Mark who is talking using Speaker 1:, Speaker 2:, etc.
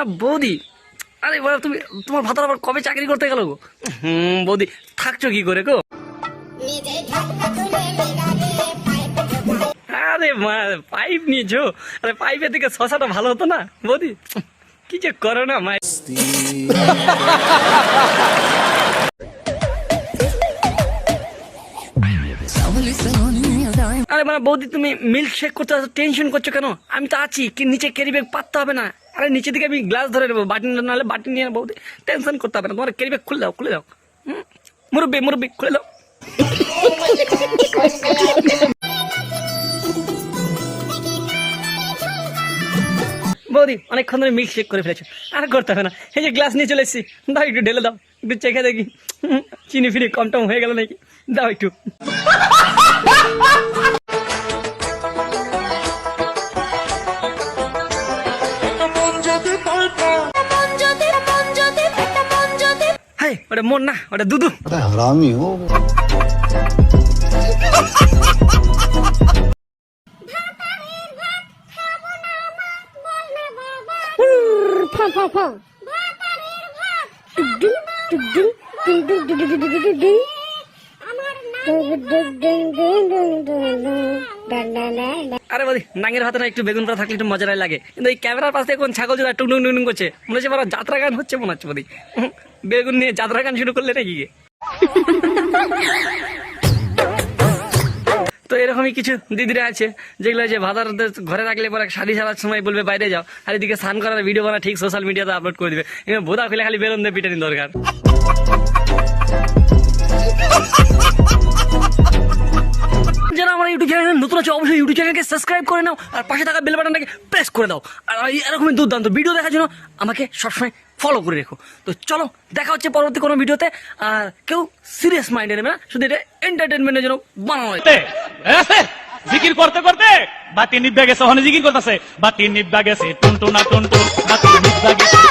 Speaker 1: মানে বৌদি, আরে বলো তুমি, তোমার ভাতার আবার কবে চাকরি করতে গেল গো? বৌদি থাকছো কি করে গো? আরে মা, পাইপ নিয়েছো? আরে পাইপের দিকে শশাটা ভালো হতো না বৌদি? কি যে করো না মা। আরে মানে বৌদি তুমি মিল্ক শেক করতে টেনশন করছো কেন? আমি তো আছি, কি নিচে ক্যারি ব্যাগ পাততে হবে না? আরে নিচে দিকে আমি গ্লাস ধরে নেবো, বাটি নাহলে বাটি নিয়ে বৌদি, টেনশন করতে হবে না। তোমার ক্যারি ব্যাগ খুলে দাও, খুলে দাও। মুরব্বি মুরব্বি খুলে দাও। বৌদি অনেকক্ষণ ধরে মিল্ক শেক করে ফেলেছো, আর করতে হবে না। এই যে গ্লাস নিয়ে চলে এসেছি, দাও একটু ঢেলে দাও, একটু চেখে দেখি চিনি ফিনি কম টম হয়ে গেল নাকি, দাও একটু। হাই, ওটা মন না, ওটা দুধু।
Speaker 2: हरामी हो।
Speaker 1: আরে বলি নাঙ্গের ভাতে না একটু বেগুন করা থাকলে একটু মজাই লাগে, কিন্তু এই ক্যামেরার পাশে কোন ছাগল জোড়া টুকটুক টুকটুক করছে, মনে হচ্ছে বড় যাত্রা গান হচ্ছে মনে হচ্ছে বলি। বেগুন নিয়ে যাত্রা গান শুরু করলে নাকি? তো এরকমই কিছু দিদিরা আছে যেগুলো যে ভাতারদের ঘরে থাকলে পরে শাড়ি সারার সময় বলবে বাইরে যাও, আর এদিকে স্নান করার ভিডিও বানা ঠিক সোশ্যাল মিডিয়াতে আপলোড করে দিবে। এখানে বোধা খুলে খালি বেলুন দিয়ে পিটানি দরকার। যারা আমার ইউটিউব চ্যানেল নতুন আছে অবশ্যই ইউটিউব চ্যানেলকে সাবস্ক্রাইব করে নাও, আর পাশে থাকা বেল বাটনটাকে প্রেস করে দাও। আর এরকমই দুর্দান্ত ভিডিও দেখার জন্য আমাকে সবসময় ফলো করে রেখো। তো চলো দেখা হচ্ছে পরবর্তী কোনো ভিডিওতে। আর কেউ সিরিয়াস মাইন্ডে নেবে না, শুধু এটা এন্টারটেনমেন্টের জন্য বানানো হয়।
Speaker 3: জিকির করতে করতে বাতি নিভা গেছে, ওখানে জিকির করতেছে বাতি নিভা গেছে, টুনটুনা টুনটুন বাতি নিভা গেছে।